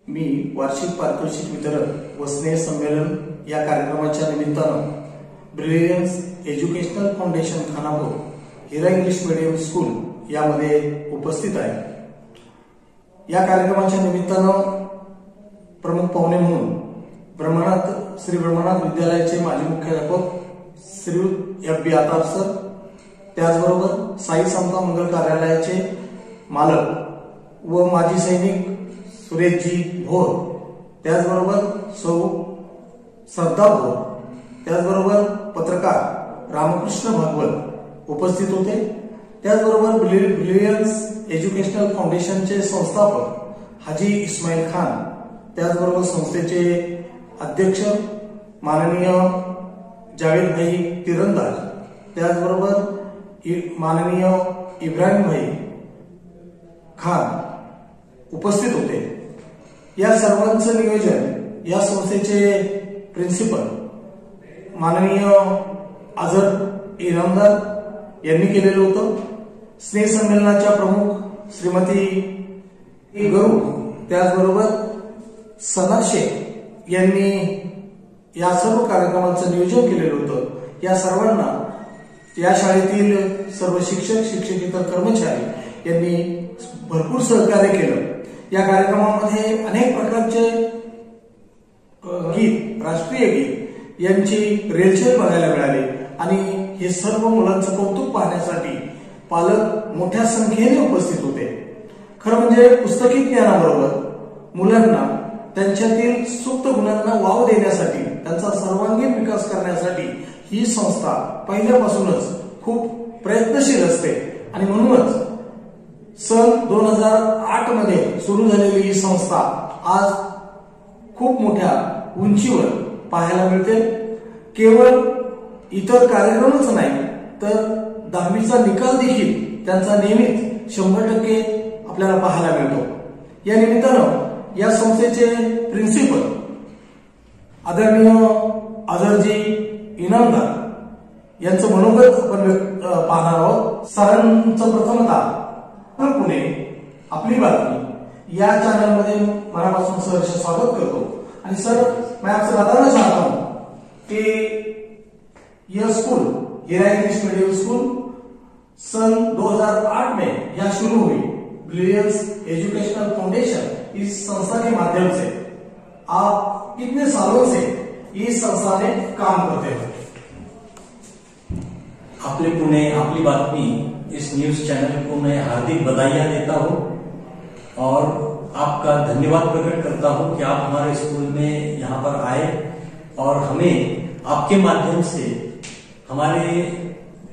मी वार्षिक पारितोषिक वितरण व स्नेह संमेलन या कार्यक्रमाच्या निमित्तानं ब्रिलियन्स एज्युकेशनल फाउंडेशन खानापूर हिरा इंग्लिश मीडियम स्कूल यामध्ये उपस्थित आहे। या कार्यक्रमाच्या निमित्तानं प्रमुख पाहुणे म्हणून श्री ब्रह्मनाथ विद्यालयाचे माजी मुख्याध्यापक श्री एफ.बी. आताप सर, त्याचबरोबर साई समता मंगल कार्यालयाचे मालक व माजी सैनिक सुरेशजी भोर, त्याचबरोबर सौ श्रद्धा भोर, त्याचबरोबर पत्रकार रामकृष्ण भागवत उपस्थित होते। त्याचबरोबर ब्रिलियन्स एज्युकेशनल फाउंडेशनचे संस्थापक हाजी इस्माईल खान, त्याचबरोबर संस्थेचे अध्यक्ष माननीय जावेद भाई तिरंदाज, त्याचबरोबर माननीय इब्राहिम भाई खान उपस्थित होते। या सर्वांचं नियोजन या संस्थेचे प्रिन्सिपल माननीय अजहर इनामदार यांनी केलेलं होतं। स्नेह संमेलनाच्या प्रमुख श्रीमती गरू, त्याचबरोबर सना शेख यांनी या सर्व कार्यक्रमाचं नियोजन केलेलं होतं। या सर्वांना या शाळेतील सर्व शिक्षक शिक्षकेतर कर्मचारी यांनी भरपूर सहकार्य केलं। या कार्यक्रमामध्ये अनेक प्रकारचे गीत, राष्ट्रीय गीत यांची रेलचेल बघायला मिळाली आणि हे सर्व मुलांचं कौतुक पाहण्यासाठी पालक मोठ्या संख्येने उपस्थित होते। खरं म्हणजे पुस्तकी ज्ञानाबरोबर मुलांना त्यांच्यातील सुप्त गुणांना वाव देण्यासाठी, त्यांचा सर्वांगीण विकास करण्यासाठी ही संस्था पहिल्यापासूनच खूप प्रयत्नशील असते आणि म्हणूनच सन 2008 मध्ये सुरू झालेली ही संस्था आज खूप मोठ्या उंचीवर पाहायला मिळते। केवळ इतर कार्यक्रमच नाही तर 10वीचा निकाल देखील त्यांचा नेहमीच 100% आपल्याला पाहायला मिळतो। या निमित्तानं या संस्थेचे प्रिन्सिपल आदरणीय अजहरजी इनामदार यांचं मनोगत आपण पाहणार आहोत। सरांचं प्रथमतः पुणे आपली बातमी या चॅनल मध्ये मनापासून सहर्ष स्वागत करतो। आणि सर, मैं आपसे बताना चाहता हूं कि यह स्कूल हिरा इंग्लिश मीडियम स्कूल सन 2008 में यह शुरू हुई। ब्रिलियन्स एजुकेशनल फाउंडेशन इस संस्था के माध्यम से आप कितने सालों से इस संस्था में काम करते हैं? आपले पुणे आपली बातमी इस न्यूज चैनल को मैं हार्दिक बधाइयां देता हूं और आपका धन्यवाद प्रकट करता हूं कि आप हमारे स्कूल में यहाँ पर आए और हमें आपके माध्यम से हमारे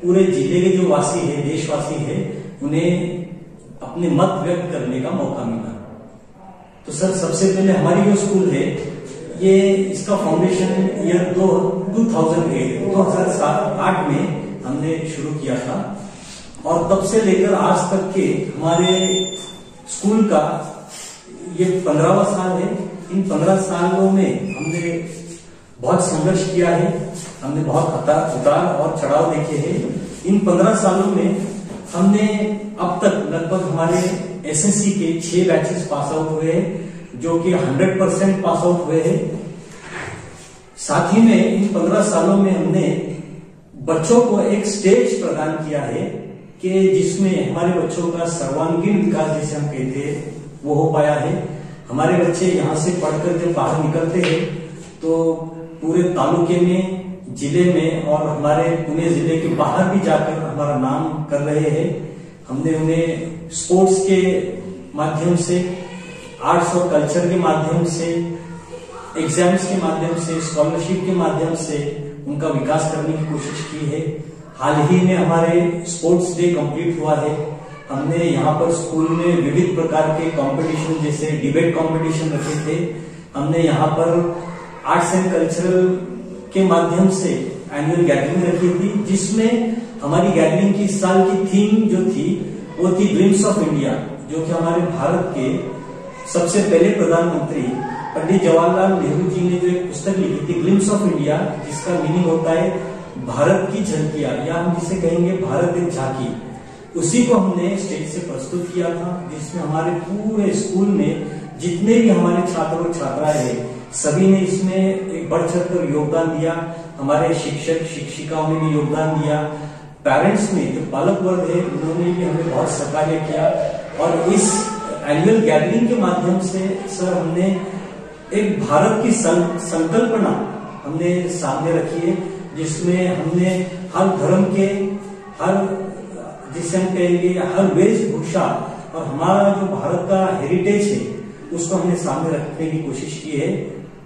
पूरे जिले के जो वासी है, देशवासी है, उन्हें अपने मत व्यक्त करने का मौका मिला। तो सर, सबसे पहले हमारी जो स्कूल है ये इसका फाउंडेशन ईयर 2008 में हमने शुरू किया था और तब से लेकर आज तक के हमारे स्कूल का ये 15वां साल है। इन 15 सालों में हमने बहुत संघर्ष किया है, हमने बहुत उतार और चढ़ाव देखे हैं। इन 15 सालों में हमने अब तक लगभग हमारे एसएससी के 6 बैचेस पास आउट हुए हैं, जो कि 100% पास आउट हुए हैं। साथ ही में इन 15 सालों में हमने बच्चों को एक स्टेज प्रदान किया है कि जिसमें हमारे बच्चों का सर्वांगीण विकास, जिसे हम कहते हैं, वो हो पाया है। हमारे बच्चे यहाँ से पढ़कर जब बाहर निकलते हैं तो पूरे तालुके में, जिले में और हमारे पुणे जिले के बाहर भी जाकर हमारा नाम कर रहे हैं। हमने उन्हें स्पोर्ट्स के माध्यम से, आर्ट्स और कल्चर के माध्यम से, एग्जाम्स के माध्यम से, स्कॉलरशिप के माध्यम से उनका विकास करने की कोशिश की है। हाल ही में हमारे स्पोर्ट्स डे कंप्लीट हुआ है। हमने यहाँ पर स्कूल में विविध प्रकार के कंपटीशन, जैसे डिबेट कंपटीशन रखे थे। हमने यहाँ पर आर्ट्स एंड कल्चरल के माध्यम से एनुअल गैदरिंग रखी थी, जिसमें हमारी गैदरिंग की इस साल की थीम जो थी वो थी ग्लिम्स ऑफ इंडिया, जो कि हमारे भारत के सबसे पहले प्रधानमंत्री पंडित जवाहरलाल नेहरू जी ने जो एक पुस्तक लिखी थी, ग्लिम्स ऑफ इंडिया, जिसका मीनिंग होता है भारत की झलकियां, या हम जिसे कहेंगे भारत एक झांकी। उसी को हमने स्टेज से प्रस्तुत किया था, जिसमें हमारे पूरे स्कूल में जितने भी हमारे छात्र और छात्राएं हैं सभी ने इसमें एक बढ़ चढ़कर योगदान दिया। हमारे शिक्षक शिक्षिकाओं ने भी योगदान दिया। पेरेंट्स ने, जो पालक वर्ग है, उन्होंने भी हमें बहुत सहकार्य किया। और इस एनुअल गैदरिंग के माध्यम से सर हमने एक भारत की संकल्पना हमने सामने रखी है, जिसमें हमने हर धर्म के, हर जिसे हम कहेंगे हर वेशभूषा और हमारा जो भारत का हेरिटेज है उसको हमने सामने रखने की कोशिश की है।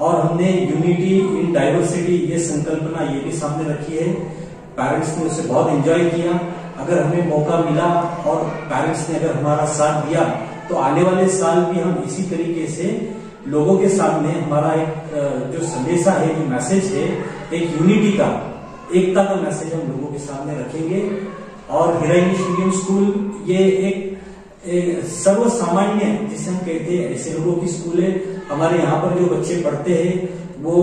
और हमने यूनिटी इन डाइवर्सिटी ये संकल्पना ये भी सामने रखी है। पेरेंट्स ने उसे बहुत एंजॉय किया। अगर हमें मौका मिला और पेरेंट्स ने अगर हमारा साथ दिया तो आने वाले साल भी हम इसी तरीके से लोगों के सामने हमारा एक जो संदेशा है, जो मैसेज है, एक यूनिटी का, एकता का मैसेज हम लोगों के सामने रखेंगे। और हीरा इंग्लिश मीडियम स्कूल ये एक सर्व सामान्य जिसे हम कहते हैं ऐसे लोगों की स्कूल है। हमारे यहाँ पर जो बच्चे पढ़ते हैं वो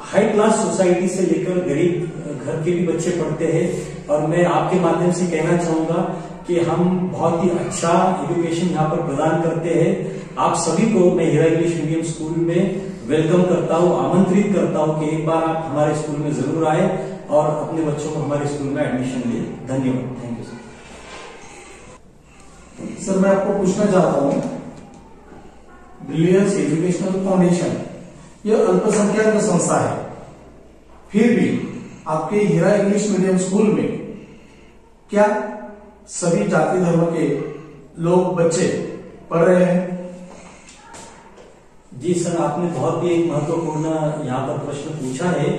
हाई क्लास सोसाइटी से लेकर गरीब घर के भी बच्चे पढ़ते हैं। और मैं आपके माध्यम से कहना चाहूंगा कि हम बहुत ही अच्छा एजुकेशन यहाँ पर प्रदान करते हैं। आप सभी को मैं हीरा इंग्लिश मीडियम स्कूल में वेलकम करता हूँ, आमंत्रित करता हूँ कि एक बार आप हमारे स्कूल में जरूर आए और अपने बच्चों को हमारे स्कूल में एडमिशन लें। धन्यवाद। Thank you sir. मैं आपको पूछना चाहता हूँ, ब्रिलियंस एजुकेशनल फाउंडेशन यह अल्पसंख्यक संस्था है, फिर भी आपके हीरा इंग्लिश मीडियम स्कूल में क्या सभी जाति धर्म के लोग बच्चे पढ़ रहे हैं? जी सर, आपने बहुत ही एक महत्वपूर्ण यहाँ पर प्रश्न पूछा है।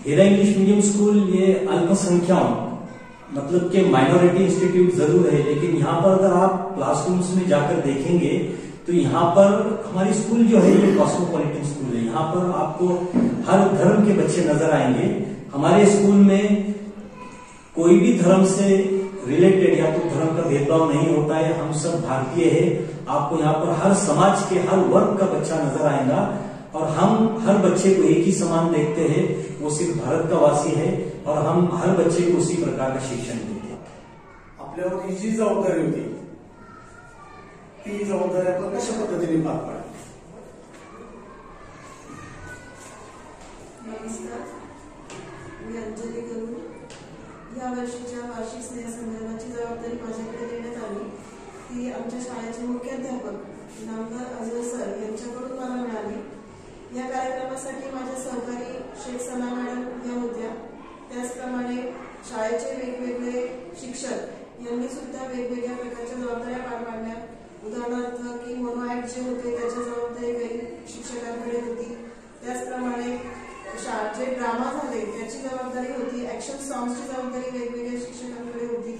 हीरा इंग्लिश मीडियम स्कूल ये अल्पसंख्यक मतलब के माइनॉरिटी इंस्टीट्यूट जरूर है, लेकिन यहाँ पर अगर आप क्लासरूम्स में जाकर देखेंगे तो यहाँ पर हमारी स्कूल जो है ये कॉस्मोपॉलिटन स्कूल है। यहाँ पर आपको हर धर्म के बच्चे नजर आएंगे। हमारे स्कूल में कोई भी धर्म से रिलेटेड या तो धर्म का भेदभाव नहीं होता है। हम सब भारतीय है। आपको यहाँ पर हर समाज के हर वर्ग का बच्चा नजर आएगा और हम हर बच्चे को एक ही समान देखते हैं। वो सिर्फ भारत का वासी है और हम हर बच्चे को उसी प्रकार का शिक्षण देते हैं। आपल्यावर ही जी जबाबदारी होती ती जबाबदारी आपण कशा पद्धतीने पार पाडली? नमस्कार, मी अंजली करून या वर्षीच्या वार्षिक स्नेहसंमेलनाची जबाबदारी माझ्याकडे देण्यात आली। ती आमच्या शाळेचे मुख्याध्यापक नामदार अजय सर यांच्याकडून मला मिळाली। या कार्यक्रमासाठी माझ्या सहकारी शेख सना मॅडम या होत्या। त्याचप्रमाणे शाळेचे वेगवेगळे शिक्षक यांनी सुद्धा वेगवेगळ्या प्रकारच्या जबाबदाऱ्या पार पाडल्या। उदाहरणार्थ की मोनो ऍक्ट जे होते त्याची जबाबदारी काही शिक्षकांकडे होती। त्याचप्रमाणे जे ड्रामा झाले त्याची जबाबदारी होती। ऍक्शन सॉंग्सची जबाबदारी वेगवेगळ्या शिक्षकांकडे होती।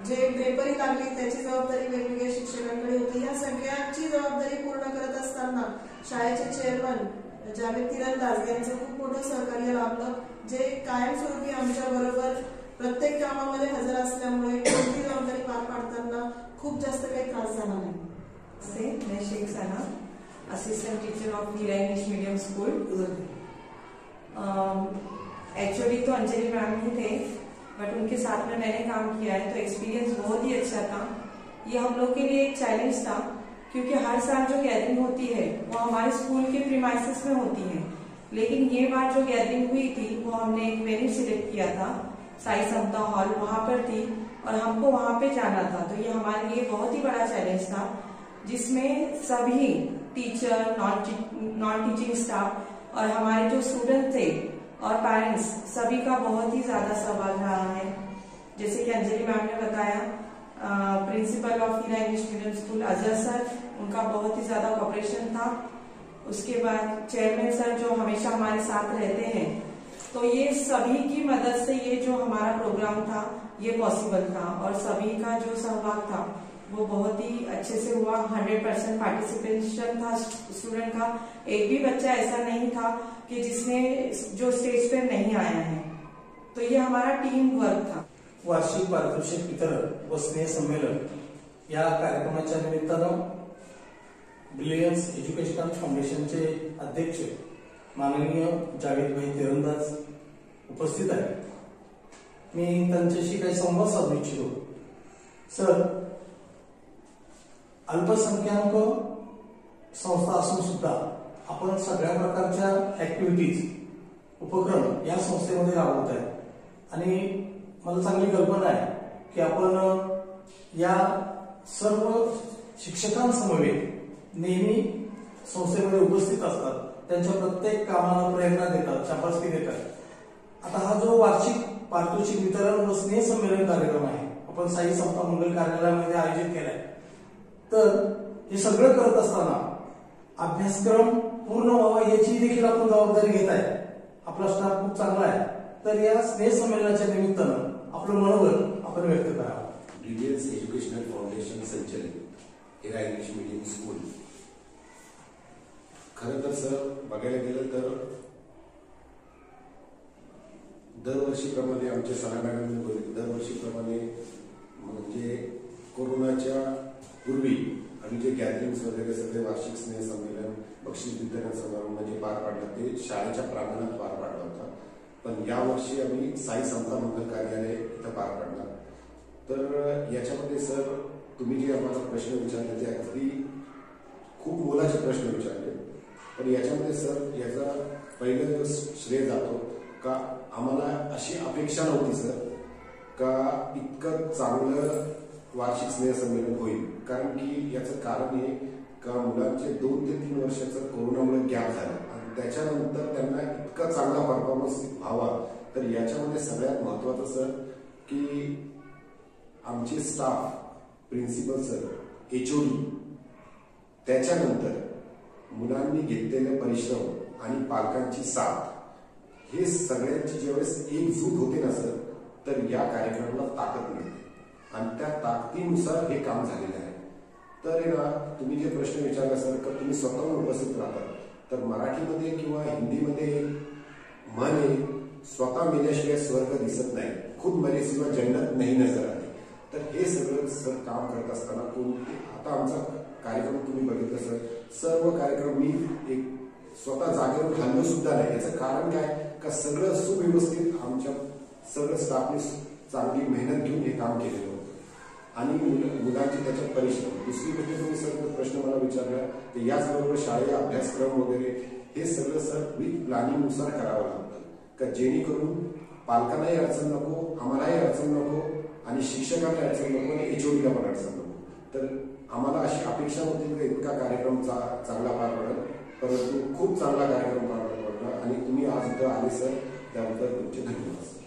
जे ड्रेपरी लागली त्याची जबाबदारी वेगवेगळ्या शिक्षकांकडे होती। या सगळ्यांची जबाबदारी पूर्ण करत असताना शाळेचे चेअरमन जावेद तिरंदाज यांचं खूप मोठं सहकार्य लाभलं, जे कायमस्वरूपी आमच्या बरोबर प्रत्येक कामामध्ये हजर असल्यामुळे कोणती जबाबदारी पार पाडताना खूप जास्त काही त्रास झाला नाही। मैं Shaikh Sana, assistant teacher of Heera English medium school. Actually तो अंजलि मैम ही थे, बट उनके साथ में मैंने काम किया है तो एक्सपीरियंस बहुत ही अच्छा था। ये हम लोग के लिए एक चैलेंज था क्योंकि हर साल जो गैदरिंग होती है वो हमारे स्कूल के प्रीमाइसेस में होती है, लेकिन ये बार जो गैदरिंग हुई थी वो हमने एक वेन्यू सिलेक्ट किया था, साई समता हॉल, वहां पर थी और हमको वहां पे जाना था। तो ये हमारे लिए बहुत ही बड़ा चैलेंज था, जिसमें सभी टीचर, नॉन टीचिंग स्टाफ और हमारे जो स्टूडेंट थे और पेरेंट्स सभी का बहुत ही ज्यादा सहभाग रहा है। जैसे कि अंजलि मैम ने बताया, principal of Heera English medium school Ajay sir, उनका बहुत ही ज्यादा कोऑपरेशन था। उसके बाद चेयरमैन सर जो हमेशा हमारे साथ रहते हैं, तो ये सभी की मदद से ये जो हमारा प्रोग्राम था ये पॉसिबल था और सभी का जो सहभाग था वो बहुत ही अच्छे से हुआ। 100% पार्टिसिपेशन था स्टूडेंट का। एक भी बच्चा ऐसा नहीं था कि जिसने जो स्टेज पे नहीं आया है। तो ये हमारा टीम वर्क था। वार्षिक पारितोषिक वितरण व स्नेह संमेलन या कार्यक्रमाच्या निमित्तानं ब्रिलियन्स एज्युकेशनल फाउंडेशनचे अध्यक्ष माननीय जावेद भाई तिरंदाज उपस्थित आहेत। मी त्यांच्याशी काही संवाद साधू इच्छितो। सर, अल्पसंख्याक संस्था असून सुद्धा आपण सगळ्या प्रकारच्या ऍक्टिव्हिटीज उपक्रम या संस्थेमध्ये राबवत आहे आणि मला चांगली कल्पना आहे की आपण या सर्व शिक्षकांसमवेत नेहमी संस्थेमध्ये उपस्थित असतात, त्यांच्या प्रत्येक कामाला प्रेरणा देतात, शाबासकी देतात। आता हा जो वार्षिक पारितोषिक वितरण व स्नेह संमेलन कार्यक्रम आहे आपण साई समता मंगल कार्यालयामध्ये आयोजित केलाय, तर हे सगळं करत असताना अभ्यासक्रम पूर्ण व्हावा याची देखील आपण जबाबदारी घेत आहे। आपला स्टाफ खूप चांगला आहे, तर या स्नेह संमेलनाच्या निमित्तानं आपलं मनोबल आपण व्यक्त करावं। ब्रिलियन्स एज्युकेशनल फाउंडेशन संचलित हिरा इंग्लिश मीडियम स्कूल खरं तर सर बघायला गेलं तर दरवर्षीप्रमाणे आमचे सना मॅडम बोलले दरवर्षीप्रमाणे म्हणजे कोरोनाच्या पूर्वी आम्ही जे गॅदरिंग्स वगैरे सगळे वार्षिक स्नेह संमेलन बक्षीस वितरण समारंभ म्हणजे पार पाडला ते शाळेच्या प्रांगणात पार पाडला होता, पण यावर्षी आम्ही साई समता मंगल कार्यालय इथं पार पाडला। तर याच्यामध्ये सर तुम्ही जे आम्हाला प्रश्न विचारले ते अगदी खूप मोलाचे प्रश्न विचारले, पण याच्यामध्ये सर याचा पहिलं श्रेय जातो का आम्हाला अशी अपेक्षा नव्हती सर का इतकं चांगलं वार्षिक स्नेह संमेलन होईल, कारण की याचं कारण हे का मुलांचे 2 ते 3 वर्षाचं कोरोनामुळे गॅप झालं आणि त्याच्यानंतर त्यांना इतका चांगला परफॉर्मन्स व्हावा, तर याच्यामध्ये सगळ्यात महत्वाचं सर की आमचे स्टाफ, प्रिन्सिपल सर, एचओडी, त्याच्यानंतर मुलांनी घेतलेले परिश्रम आणि पालकांची साथ हे सगळ्यांची ज्यावेळेस एकजूट होते ना सर, तर या कार्यक्रमाला ताकद मिळते आणि त्या ताकदीनुसार हे काम झालेलं आहे। तर ना तुम्ही जे प्रश्न विचारला सर का तुम्ही स्वतःहून उपस्थित राहतात, तर मराठीमध्ये किंवा हिंदीमध्ये म्हण आहे स्वतः मेल्याशिवाय स्वर्ग दिसत नाही, खुद मरेशिवाय जन्नत नाही नजर आली। तर हे सगळं सर काम करत असताना आता आमचा कार्यक्रम तुम्ही बघितलं सर, सर्व कार्यक्रम मी एक स्वतः जागेवर हल्लो सुद्धा नाही। याचं कारण काय का सगळं सुव्यवस्थित आमच्या सगळं स्टाफने चांगली मेहनत घेऊन हे काम केलेलं होतं आणि मुलांचे त्याच्यात परिश्रम। दुसरी गोष्ट तुम्ही सर प्रश्न मला विचारला तर याचबरोबर शाळेय अभ्यासक्रम वगैरे हे सगळं सर विथ प्लॅनिंगनुसार करावं लागतं का जेणेकरून पालकांनाही अडचण नको, आम्हालाही अडचण नको आणि शिक्षकांना अडचण नको आणि एचओडीला पण अडचण नको। तर आम्हाला अशी अपेक्षा होती की इतका कार्यक्रम चांगला पार पडेल, परंतु खूप चांगला कार्यक्रम पार पडला आणि तुम्ही आज इथं आले सर, त्याबद्दल तुमचे धन्यवाद सर।